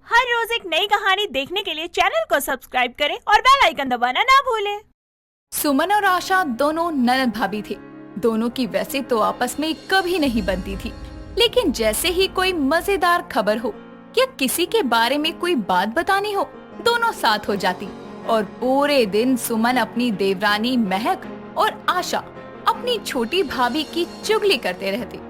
हर रोज एक नई कहानी देखने के लिए चैनल को सब्सक्राइब करें और बेल आइकन दबाना ना भूलें। सुमन और आशा दोनों ननद भाभी थे। दोनों की वैसे तो आपस में कभी नहीं बनती थी, लेकिन जैसे ही कोई मजेदार खबर हो या किसी के बारे में कोई बात बतानी हो, दोनों साथ हो जाती और पूरे दिन सुमन अपनी देवरानी महक और आशा अपनी छोटी भाभी की चुगली करते रहते।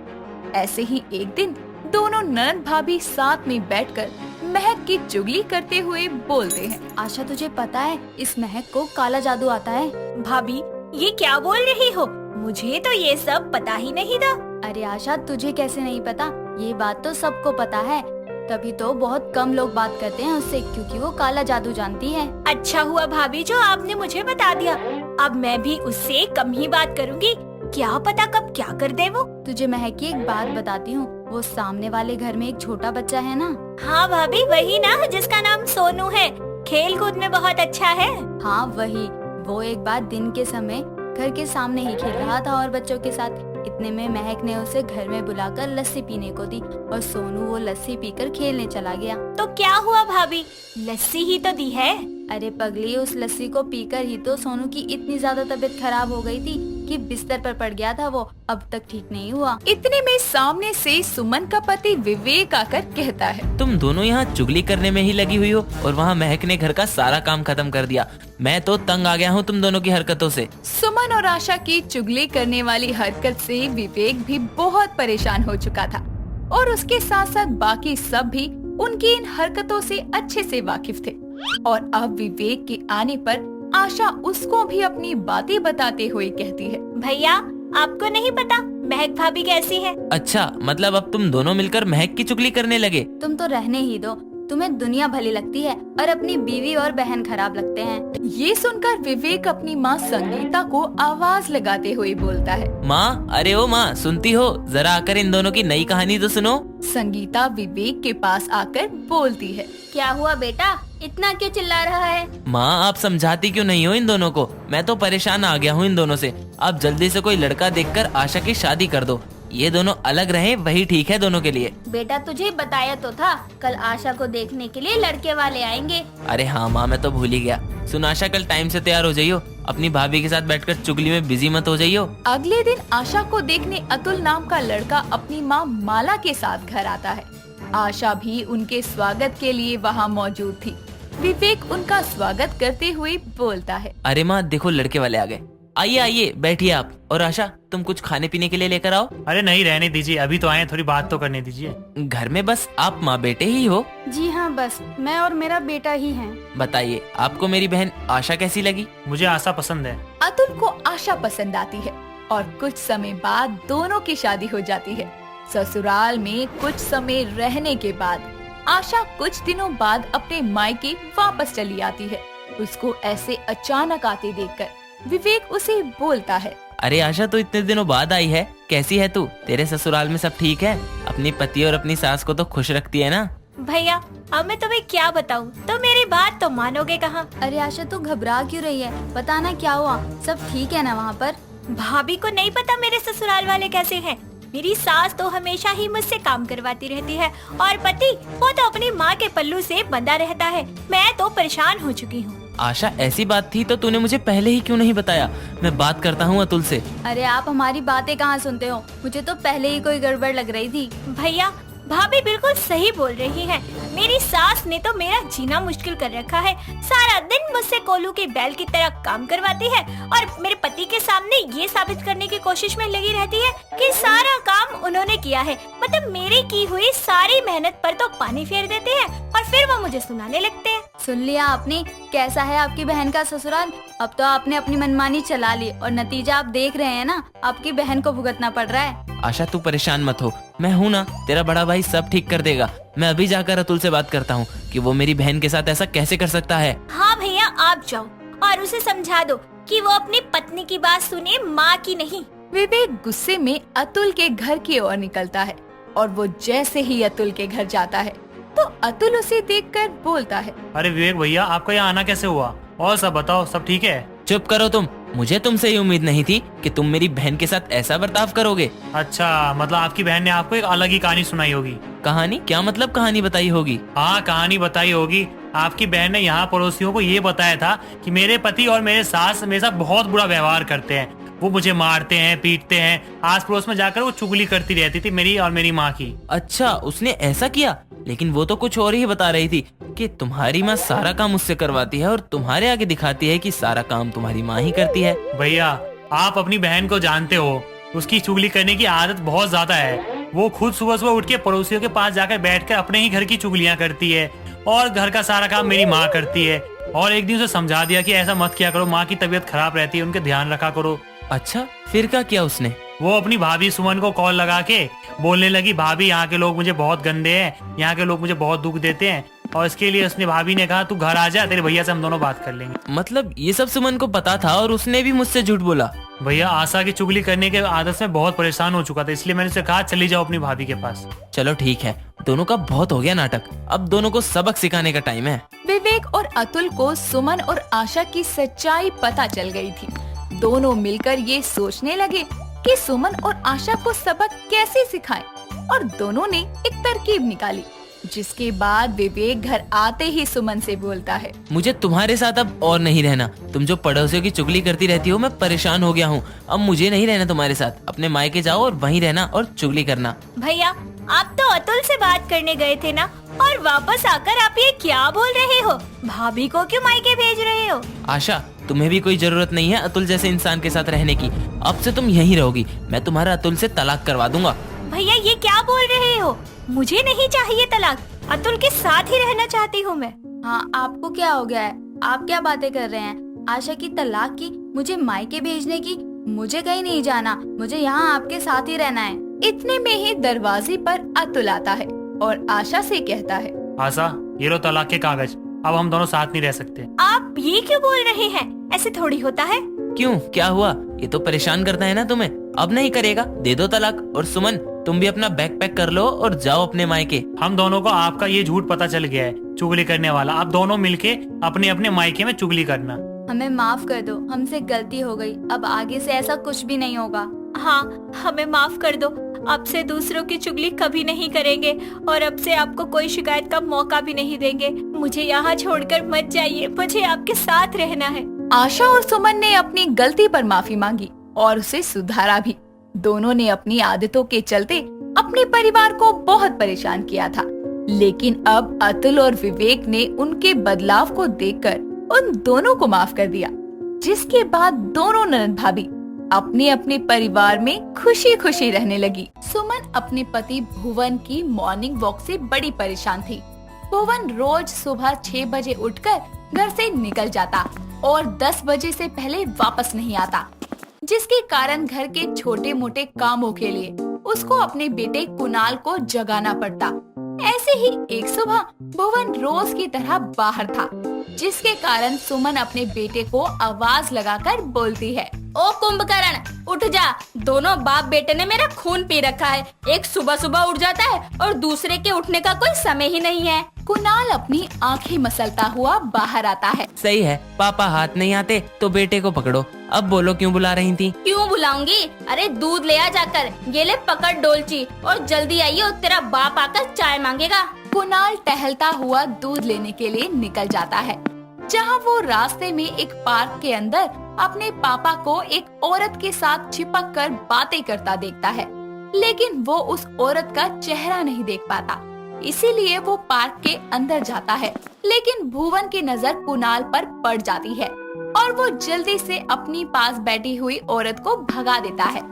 ऐसे ही एक दिन दोनों ननद भाभी साथ में बैठकर महक की चुगली करते हुए बोलते हैं। आशा, तुझे पता है इस महक को काला जादू आता है। भाभी, ये क्या बोल रही हो? मुझे तो ये सब पता ही नहीं था। अरे आशा, तुझे कैसे नहीं पता? ये बात तो सबको पता है, तभी तो बहुत कम लोग बात करते हैं उससे, क्योंकि वो काला जादू जानती है। अच्छा हुआ भाभी जो आपने मुझे बता दिया। अब मैं भी उससे कम ही बात करूंगी। क्या पता कब क्या कर दे वो। तुझे महक की एक बात बताती हूँ, वो सामने वाले घर में एक छोटा बच्चा है ना। हाँ भाभी, वही ना जिसका नाम सोनू है, खेल कूद में बहुत अच्छा है। हाँ वही। वो एक बार दिन के समय घर के सामने ही खेल रहा था और बच्चों के साथ। इतने में महक ने उसे घर में बुलाकर लस्सी पीने को दी और सोनू वो लस्सी पीकर खेलने चला गया। तो क्या हुआ भाभी? लस्सी ही तो दी है। अरे पगली, उस लस्सी को पीकर ही तो सोनू की इतनी ज्यादा तबीयत खराब हो गई थी कि बिस्तर पर पड़ गया था। वो अब तक ठीक नहीं हुआ। इतने में सामने से सुमन का पति विवेक आकर कहता है, तुम दोनों यहाँ चुगली करने में ही लगी हुई हो और वहाँ महक ने घर का सारा काम खत्म कर दिया। मैं तो तंग आ गया हूँ तुम दोनों की हरकतों से। सुमन और आशा की चुगली करने वाली हरकत से विवेक भी बहुत परेशान हो चुका था और उसके साथ साथ बाकी सब भी उनकी इन हरकतों से अच्छे से वाकिफ थे। और अब विवेक के आने पर आशा उसको भी अपनी बातें बताते हुए कहती है, भैया आपको नहीं पता महक भाभी कैसी है? अच्छा, मतलब अब तुम दोनों मिलकर महक की चुगली करने लगे? तुम तो रहने ही दो। तुम्हें दुनिया भली लगती है और अपनी बीवी और बहन खराब लगते हैं। ये सुनकर विवेक अपनी माँ संगीता को आवाज लगाते हुए बोलता है, माँ, अरे ओ माँ, सुनती हो? जरा आकर इन दोनों की नई कहानी तो सुनो। संगीता विवेक के पास आकर बोलती है, क्या हुआ बेटा, इतना क्यों चिल्ला रहा है? माँ, आप समझाती क्यों नहीं हो इन दोनों को? मैं तो परेशान आ गया हूँ इन दोनों से। आप जल्दी से कोई लड़का देखकर आशा की शादी कर दो। ये दोनों अलग रहें, वही ठीक है दोनों के लिए। बेटा तुझे बताया तो था, कल आशा को देखने के लिए लड़के वाले आएंगे। अरे हाँ माँ, मैं तो भूल ही गया। सुन आशा, कल टाइम से तैयार हो जाइयो। अपनी भाभी के साथ बैठकर चुगली में बिजी मत हो जाइयो। अगले दिन आशा को देखने अतुल नाम का लड़का अपनी माँ माला के साथ घर आता है। आशा भी उनके स्वागत के लिए वहाँ मौजूद थी। विवेक उनका स्वागत करते हुए बोलता है, अरे माँ देखो, लड़के वाले आ गए। आइए आइए, बैठिए आप। और आशा, तुम कुछ खाने पीने के लिए लेकर आओ। अरे नहीं, रहने दीजिए, अभी तो आए हैं, थोड़ी बात तो करने दीजिए। घर में बस आप माँ बेटे ही हो? जी हाँ, बस मैं और मेरा बेटा ही हैं। बताइए, आपको मेरी बहन आशा कैसी लगी? मुझे आशा पसंद है। अतुल को आशा पसंद आती है और कुछ समय बाद दोनों की शादी हो जाती है। ससुराल में कुछ समय रहने के बाद आशा कुछ दिनों बाद अपने मायके वापस चली आती है। उसको ऐसे अचानक आते देखकर विवेक उसे बोलता है, अरे आशा, तो इतने दिनों बाद आई है, कैसी है तू? तेरे ससुराल में सब ठीक है? अपनी पति और अपनी सास को तो खुश रखती है ना? भैया अब मैं तुम्हें क्या बताऊं, तो मेरी बात तो मानोगे कहाँ? अरे आशा, तू घबरा क्यों रही है? बताना क्या हुआ, सब ठीक है ना वहाँ पर? भाभी को नहीं पता मेरे ससुराल वाले कैसे हैं। मेरी सास तो हमेशा ही मुझसे काम करवाती रहती है और पति वो तो अपनी माँ के पल्लू से बंधा रहता है। मैं तो परेशान हो चुकी हूँ। आशा, ऐसी बात थी तो तूने मुझे पहले ही क्यों नहीं बताया? मैं बात करता हूँ अतुल से। अरे आप हमारी बातें कहाँ सुनते हो? मुझे तो पहले ही कोई गड़बड़ लग रही थी। भैया भाभी बिल्कुल सही बोल रही है। मेरी सास ने तो मेरा जीना मुश्किल कर रखा है। सारा दिन मुझसे कोलू के बैल की तरह काम करवाती है और मेरे पति के सामने ये साबित करने की कोशिश में लगी रहती है कि सारा काम उन्होंने किया है। मतलब मेरी की हुई सारी मेहनत पर तो पानी फेर देते हैं और फिर वो मुझे सुनाने लगते हैं। सुन लिया आपने, कैसा है आपकी बहन का ससुराल? अब तो आपने अपनी मनमानी चला ली और नतीजा आप देख रहे हैं ना, आपकी बहन को भुगतना पड़ रहा है। आशा, तू परेशान मत हो, मैं हूँ ना, तेरा बड़ा भाई सब ठीक कर देगा। मैं अभी जाकर अतुल से बात करता हूँ कि वो मेरी बहन के साथ ऐसा कैसे कर सकता है। हाँ भैया, आप जाओ और उसे समझा दो कि वो अपनी पत्नी की बात सुने, माँ की नहीं। विवेक गुस्से में अतुल के घर की ओर निकलता है और वो जैसे ही अतुल के घर जाता है तो अतुल उसे देखकर बोलता है, अरे विवेक भैया, आपका यहाँ आना कैसे हुआ? और सब बताओ, सब ठीक है? चुप करो तुम, मुझे तुमसे ये उम्मीद नहीं थी कि तुम मेरी बहन के साथ ऐसा बर्ताव करोगे। अच्छा, मतलब आपकी बहन ने आपको एक अलग ही कहानी सुनाई होगी। कहानी? क्या मतलब कहानी बताई होगी? हाँ, कहानी बताई होगी। आपकी बहन ने यहाँ पड़ोसियों को ये बताया था कि मेरे पति और मेरे सास मेरे साथ बहुत बुरा व्यवहार करते हैं। वो मुझे मारते हैं, पीटते हैं। आस पड़ोस में जाकर वो चुगली करती रहती थी मेरी और मेरी माँ की। अच्छा, उसने ऐसा किया? लेकिन वो तो कुछ और ही बता रही थी कि तुम्हारी माँ सारा काम उससे करवाती है और तुम्हारे आगे दिखाती है कि सारा काम तुम्हारी माँ ही करती है। भैया, आप अपनी बहन को जानते हो, उसकी चुगली करने की आदत बहुत ज्यादा है। वो खुद सुबह सुबह उठ के पड़ोसियों के पास जाकर बैठकर अपने ही घर की चुगलियां करती है और घर का सारा काम मेरी माँ करती है। और एक दिन उसे समझा दिया कि ऐसा मत किया करो, माँ की तबीयत खराब रहती है, उनके ध्यान रखा करो। अच्छा, फिर क्या किया उसने? वो अपनी भाभी सुमन को कॉल लगा के बोलने लगी, भाभी यहाँ के लोग मुझे बहुत गंदे हैं, यहाँ के लोग मुझे बहुत दुख देते हैं। और इसके लिए उसने भाभी ने कहा तू घर आ जा, तेरे भैया से हम दोनों बात कर लेंगे। मतलब ये सब सुमन को पता था और उसने भी मुझसे झूठ बोला? भैया, आशा की चुगली करने के आदत से बहुत परेशान हो चुका था, इसलिए मैंने उसे कहा चली जाओ अपनी भाभी के पास। चलो ठीक है, दोनों का बहुत हो गया नाटक, अब दोनों को सबक सिखाने का टाइम है। विवेक और अतुल को सुमन और आशा की सच्चाई पता चल गई थी। दोनों मिलकर ये सोचने लगे कि सुमन और आशा को सबक कैसे सिखाएं, और दोनों ने एक तरकीब निकाली। जिसके बाद विवेक घर आते ही सुमन से बोलता है, मुझे तुम्हारे साथ अब और नहीं रहना। तुम जो पड़ोसियों की चुगली करती रहती हो, मैं परेशान हो गया हूँ। अब मुझे नहीं रहना तुम्हारे साथ। अपने मायके जाओ और वहीं रहना और चुगली करना। भैया, आप तो अतुल से बात करने गए थे ना, और वापस आकर आप ये क्या बोल रहे हो? भाभी को क्यों मायके भेज रहे हो? आशा, तुम्हें भी कोई जरूरत नहीं है अतुल जैसे इंसान के साथ रहने की। अब से तुम यहीं रहोगी। मैं तुम्हारा अतुल से तलाक करवा दूंगा। भैया, ये क्या बोल रहे हो? मुझे नहीं चाहिए तलाक, अतुल के साथ ही रहना चाहती हूँ मैं। हाँ, आपको क्या हो गया है? आप क्या बातें कर रहे हैं? आशा की तलाक की, मुझे मायके भेजने की? मुझे कहीं नहीं जाना, मुझे यहाँ आपके साथ ही रहना है। इतने में ही दरवाजे पर अतुल आता है और आशा से कहता है, आशा, ये लो तलाक के कागज, अब हम दोनों साथ नहीं रह सकते। आप ये क्यों बोल रहे हैं? ऐसे थोड़ी होता है। क्यों, क्या हुआ? ये तो परेशान करता है ना तुम्हें। अब नहीं करेगा, दे दो तलाक। और सुमन, तुम भी अपना बैग पैक कर लो और जाओ अपने मायके। हम दोनों को आपका ये झूठ पता चल गया है, चुगली करने वाला। आप दोनों मिलके अपने अपने मायके में चुगली करना। हमें माफ कर दो, हमसे गलती हो गई, अब आगे से ऐसा कुछ भी नहीं होगा। हाँ, हमें माफ कर दो। अब से दूसरों की चुगली कभी नहीं करेंगे और अब से आपको कोई शिकायत का मौका भी नहीं देंगे। मुझे यहाँ छोड़कर मत जाइए, मुझे आपके साथ रहना है। आशा और सुमन ने अपनी गलती पर माफी मांगी और उसे सुधारा भी। दोनों ने अपनी आदतों के चलते अपने परिवार को बहुत परेशान किया था, लेकिन अब अतुल और विवेक ने उनके बदलाव को देखकर उन दोनों को माफ कर दिया। जिसके बाद दोनों ननद भाभी अपने अपने परिवार में खुशी खुशी रहने लगी। सुमन अपने पति भुवन की मॉर्निंग वॉक से बड़ी परेशान थी। भुवन रोज सुबह 6 बजे उठकर घर से निकल जाता और 10 बजे से पहले वापस नहीं आता, जिसके कारण घर के छोटे मोटे कामों के लिए उसको अपने बेटे कुणाल को जगाना पड़ता। ऐसे ही एक सुबह भुवन रोज की तरह बाहर था, जिसके कारण सुमन अपने बेटे को आवाज लगाकर बोलती है, ओ कुंभकर्ण, उठ जा। दोनों बाप बेटे ने मेरा खून पी रखा है। एक सुबह सुबह उठ जाता है और दूसरे के उठने का कोई समय ही नहीं है। कुणाल अपनी आंखें मसलता हुआ बाहर आता है। सही है, पापा हाथ नहीं आते तो बेटे को पकड़ो। अब बोलो, क्यों बुला रही थी? क्यों बुलाऊंगी? अरे दूध ले आ जाकर। ये ले पकड़ डोलची और जल्दी आइए और तेरा बाप आकर चाय मांगेगा। कुणाल टहलता हुआ दूध लेने के लिए निकल जाता है, जहां वो रास्ते में एक पार्क के अंदर अपने पापा को एक औरत के साथ चिपक कर बातें करता देखता है, लेकिन वो उस औरत का चेहरा नहीं देख पाता। इसीलिए वो पार्क के अंदर जाता है, लेकिन भुवन की नजर कुणाल पर पड़ जाती है और वो जल्दी से अपनी पास बैठी हुई औरत को भगा देता है।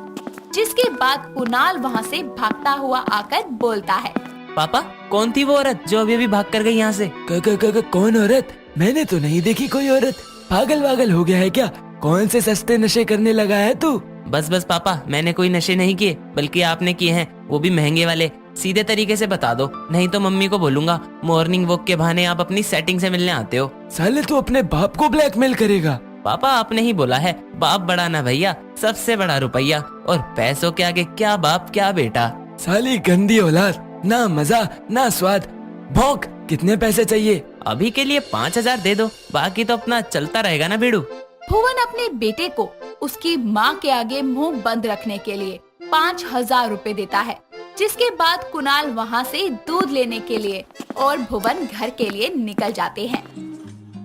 जिसके बाद कुणाल वहाँ से भागता हुआ आकर बोलता है, पापा, कौन थी वो औरत जो अभी अभी भाग कर गई यहाँ से? कौन औरत? मैंने तो नहीं देखी कोई औरत। पागल हो गया है क्या? कौन से सस्ते नशे करने लगा है तू? बस पापा, मैंने कोई नशे नहीं किए, बल्कि आपने किए हैं, वो भी महंगे वाले। सीधे तरीके से बता दो, नहीं तो मम्मी को बोलूंगा मॉर्निंग वॉक के बहाने आप अपनी सेटिंग से मिलने आते हो। साले तू अपने बाप को ब्लैकमेल करेगा? पापा, आपने ही बोला है, बाप बड़ा ना भैया, सबसे बड़ा रुपया। और पैसों के आगे क्या बाप क्या बेटा। साली गंदी औलाद, ना मजा ना स्वाद। भौंक, कितने पैसे चाहिए? अभी के लिए 5,000 दे दो, बाकी तो अपना चलता रहेगा ना बीड़ू। भुवन अपने बेटे को उसकी माँ के आगे मुंह बंद रखने के लिए 5,000 रुपए देता है, जिसके बाद कुणाल वहाँ से दूध लेने के लिए और भुवन घर के लिए निकल जाते हैं।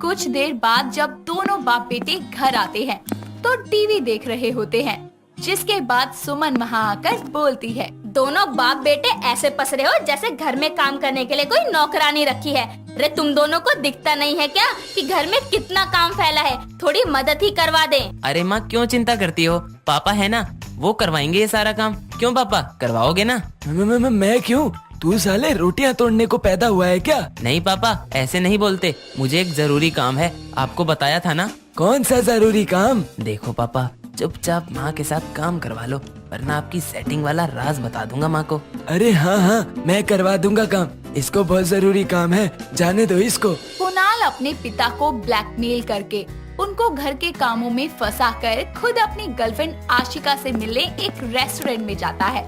कुछ देर बाद जब दोनों बाप बेटे घर आते हैं तो टीवी देख रहे होते हैं, जिसके बाद सुमन वहाँ आकर बोलती है, दोनों बाप बेटे ऐसे पसरे हो जैसे घर में काम करने के लिए कोई नौकरानी रखी है। रे तुम दोनों को दिखता नहीं है क्या कि घर में कितना काम फैला है? थोड़ी मदद ही करवा दें। अरे माँ क्यों चिंता करती हो, पापा है ना, वो करवाएंगे ये सारा काम। क्यों पापा, करवाओगे ना? मैं क्यों? तू साले रोटियां तोड़ने को पैदा हुआ है क्या? नहीं पापा, ऐसे नहीं बोलते। मुझे एक जरूरी काम है, आपको बताया था ना। कौन सा जरूरी काम? देखो पापा, चुपचाप माँ के साथ काम करवा लो, वरना आपकी सेटिंग वाला राज बता दूंगा माँ को। अरे हाँ, मैं करवा दूंगा काम। इसको बहुत जरूरी काम है, जाने दो इसको। कुणाल अपने पिता को ब्लैकमेल करके उनको घर के कामों में फंसाकर खुद अपनी गर्लफ्रेंड आशिका से मिलने एक रेस्टोरेंट में जाता है,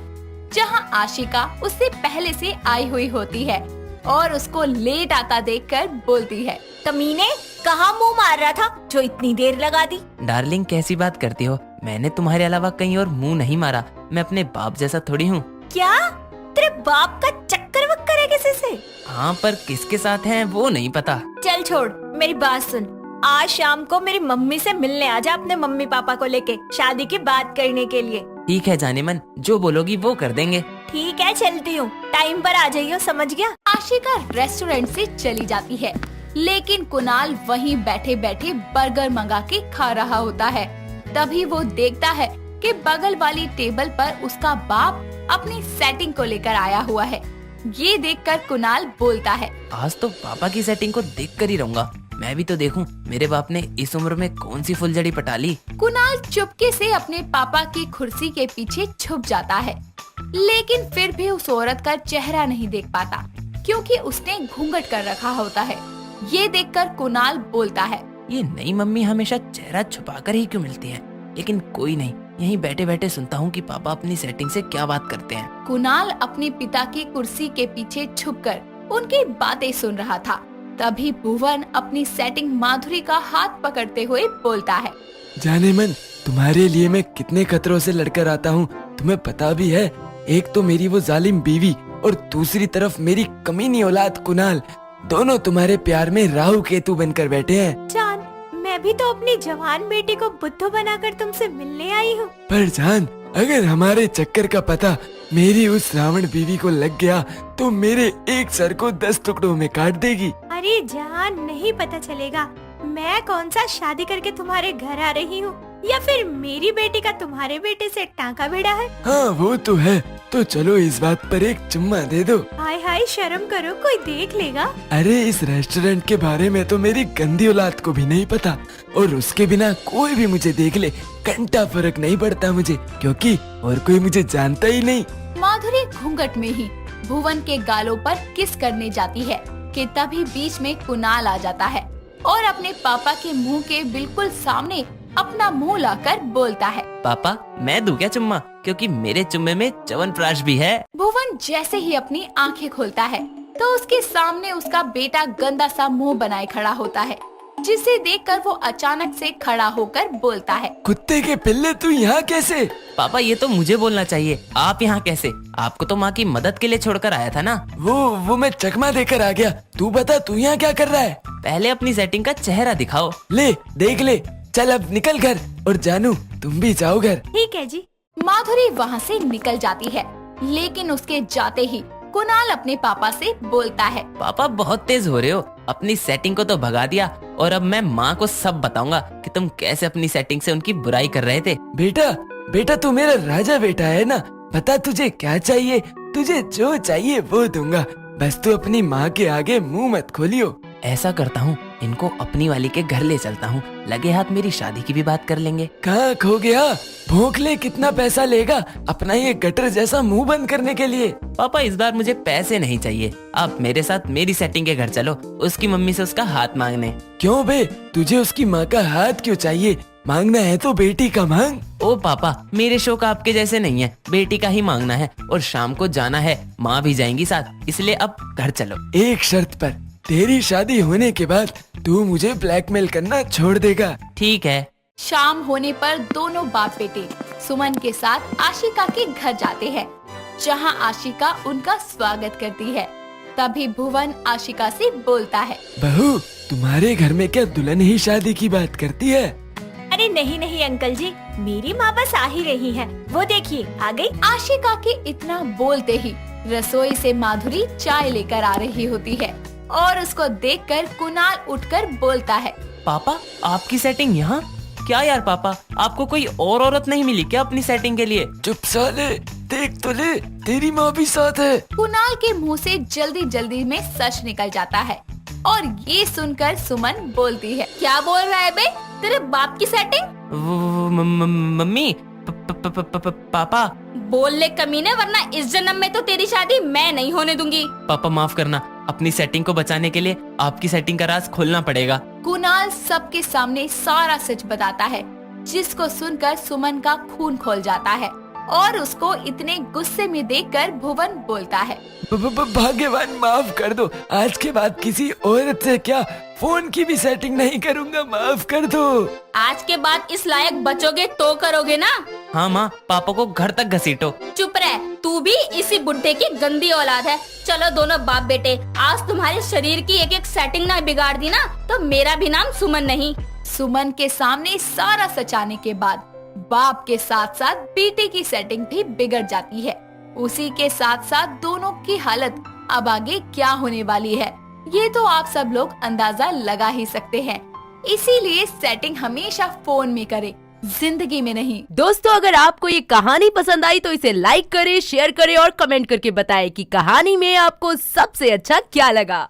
जहां आशिका उससे पहले से आई हुई होती है और उसको लेट आता देखकर बोलती है, कमीने, कहाँ मुंह मार रहा था जो इतनी देर लगा दी? डार्लिंग कैसी बात करती हो, मैंने तुम्हारे अलावा कहीं और मुंह नहीं मारा। मैं अपने बाप जैसा थोड़ी हूँ। क्या तेरे बाप का चक्कर वक्कर है किसी से? हाँ, पर किसके साथ है वो नहीं पता। चल छोड़, मेरी बात सुन। आज शाम को मेरी मम्मी से मिलने आ जा अपने मम्मी पापा को लेके, शादी की बात करने के लिए। ठीक है जाने मन, जो बोलोगी वो कर देंगे। ठीक है, चलती हूँ, टाइम पर आ जाइयो, समझ गया? आशिका रेस्टोरेंट से चली जाती है, लेकिन कुणाल वहीं बैठे बैठे बर्गर मंगा के खा रहा होता है। तभी वो देखता है कि बगल वाली टेबल पर उसका बाप अपनी सेटिंग को लेकर आया हुआ है। ये देखकर कुणाल बोलता है, आज तो पापा की सेटिंग को देख कर ही रहूंगा। मैं भी तो देखूं मेरे बाप ने इस उम्र में कौन सी फुलझड़ी पटा ली। कुणाल चुपके से अपने पापा की कुर्सी के पीछे छुप जाता है, लेकिन फिर भी उस औरत का चेहरा नहीं देख पाता, क्योंकि उसने घूंघट कर रखा होता है। ये देखकर कुणाल बोलता है, ये नई मम्मी हमेशा चेहरा छुपा कर ही क्यों मिलती है? लेकिन कोई नहीं, यहीं बैठे बैठे सुनता हूँ कि पापा अपनी सेटिंग से क्या बात करते हैं। कुणाल अपने पिता की कुर्सी के पीछे छुपकर उनकी बातें सुन रहा था। तभी भुवन अपनी सेटिंग माधुरी का हाथ पकड़ते हुए बोलता है, जाने मन, तुम्हारे लिए मैं कितने खतरों से लड़कर आता हूँ, तुम्हें पता भी है। एक तो मेरी वो जालिम बीवी और दूसरी तरफ मेरी कमीनी औलाद कुणाल, दोनों तुम्हारे प्यार में राहु केतु बनकर बैठे हैं। जान, मैं भी तो अपनी जवान बेटी को बुद्धू बनाकर तुमसे मिलने आई हूँ। पर जान, अगर हमारे चक्कर का पता मेरी उस रावण बीवी को लग गया तो मेरे एक सर को 10 टुकड़ों में काट देगी। अरे जान, नहीं पता चलेगा मैं कौन सा शादी करके तुम्हारे घर आ रही हूँ, या फिर मेरी बेटी का तुम्हारे बेटे से टांका भिड़ा है। हाँ वो तो है, तो चलो इस बात पर एक चुम्मा दे दो। हाय हाय, शर्म करो, कोई देख लेगा। अरे इस रेस्टोरेंट के बारे में तो मेरी गंदी औलाद को भी नहीं पता, और उसके बिना कोई भी मुझे देख ले घंटा फर्क नहीं पड़ता मुझे, क्योंकि और कोई मुझे जानता ही नहीं। माधुरी घूंघट में ही भुवन के गालों पर किस करने जाती है कि तभी बीच में कुणाल आ जाता है और अपने पापा के मुंह के बिल्कुल सामने अपना मुंह लाकर बोलता है, पापा मैं दूं क्या चुम्मा, क्योंकि मेरे चुम्मे में च्यवनप्राश भी है। भुवन जैसे ही अपनी आंखें खोलता है तो उसके सामने उसका बेटा गंदा सा मुंह बनाए खड़ा होता है, जिसे देखकर वो अचानक से खड़ा होकर बोलता है, कुत्ते के पिल्ले, तू यहाँ कैसे? पापा ये तो मुझे बोलना चाहिए, आप यहाँ कैसे? आपको तो माँ की मदद के लिए छोड़कर आया था ना। वो मैं चकमा देकर आ गया। तू बता, तू यहाँ क्या कर रहा है? पहले अपनी सेटिंग का चेहरा दिखाओ। ले देख ले, चल अब निकल घर, और जानू तुम भी जाओ घर। ठीक है जी। माधुरी वहाँ से निकल जाती है, लेकिन उसके जाते ही कुणाल अपने पापा से बोलता है, पापा बहुत तेज हो रहे हो, अपनी सेटिंग को तो भगा दिया और अब मैं माँ को सब बताऊंगा कि तुम कैसे अपनी सेटिंग से उनकी बुराई कर रहे थे। बेटा तू मेरा राजा बेटा है ना, बता तुझे क्या चाहिए, तुझे जो चाहिए वो दूंगा, बस तू अपनी माँ के आगे मुंह मत खोलियो। ऐसा करता हूँ, इनको अपनी वाली के घर ले चलता हूँ, लगे हाथ मेरी शादी की भी बात कर लेंगे। कहाँ खो गया? भोंक ले, कितना पैसा लेगा अपना ये गटर जैसा मुंह बंद करने के लिए? पापा इस बार मुझे पैसे नहीं चाहिए, आप मेरे साथ मेरी सेटिंग के घर चलो, उसकी मम्मी से उसका हाथ मांगने। क्यों बे, तुझे उसकी माँ का हाथ क्यों चाहिए? मांगना है तो बेटी का मांग। ओ पापा, मेरे शौक आपके जैसे नहीं है, बेटी का ही मांगना है, और शाम को जाना है, माँ भी जाएंगी साथ, इसलिए अब घर चलो। एक शर्त पर, तेरी शादी होने के बाद तू मुझे ब्लैकमेल करना छोड़ देगा। ठीक है, शाम होने पर दोनों बाप बेटे सुमन के साथ आशिका के घर जाते हैं, जहां आशिका उनका स्वागत करती है। तभी भुवन आशिका से बोलता है, बहू, तुम्हारे घर में क्या दुल्हन ही शादी की बात करती है? अरे नहीं नहीं अंकल जी, मेरी माँ बस आ ही रही है, वो देखिए आ गई। आशिका के इतना बोलते ही रसोई से माधुरी चाय लेकर आ रही होती है और उसको देखकर कुणाल उठकर बोलता है, पापा आपकी सेटिंग यहाँ? क्या यार पापा, आपको कोई और औरत नहीं मिली क्या अपनी सेटिंग के लिए? चुप साले, देख तो ले, तेरी माँ भी साथ है। कुणाल के मुंह से जल्दी जल्दी में सच निकल जाता है और ये सुनकर सुमन बोलती है, क्या बोल रहा है बे? तेरे बाप की सेटिंग? मम्मी, पापा। बोल ले कमीने, वरना इस जन्म में तो तेरी शादी मैं नहीं होने दूंगी। पापा माफ करना, अपनी सेटिंग को बचाने के लिए आपकी सेटिंग का राज खोलना पड़ेगा। कुणाल सबके सामने सारा सच बताता है, जिसको सुनकर सुमन का खून खोल जाता है और उसको इतने गुस्से में देखकर भुवन बोलता है, भाग्यवान, माफ कर दो, आज के बाद किसी औरत से क्या फोन की भी सेटिंग नहीं करूँगा, माफ कर दो। आज के बाद इस लायक बचोगे तो करोगे ना? हाँ माँ, पापा को घर तक घसीटो। चुप रह, तू भी इसी बुढ़े की गंदी औलाद है। चलो दोनों बाप बेटे, आज तुम्हारे शरीर की एक एक सेटिंग ना बिगाड़ दी ना, तो मेरा भी नाम सुमन नहीं। सुमन के सामने सारा सच आने के बाद बाप के साथ साथ बेटे की सेटिंग भी बिगड़ जाती है। उसी के साथ साथ दोनों की हालत अब आगे क्या होने वाली है, ये तो आप सब लोग अंदाजा लगा ही सकते हैं। इसीलिए सेटिंग हमेशा फोन में करें, जिंदगी में नहीं। दोस्तों, अगर आपको ये कहानी पसंद आई तो इसे लाइक करें, शेयर करें और कमेंट करके बताएं कि कहानी में आपको सबसे अच्छा क्या लगा।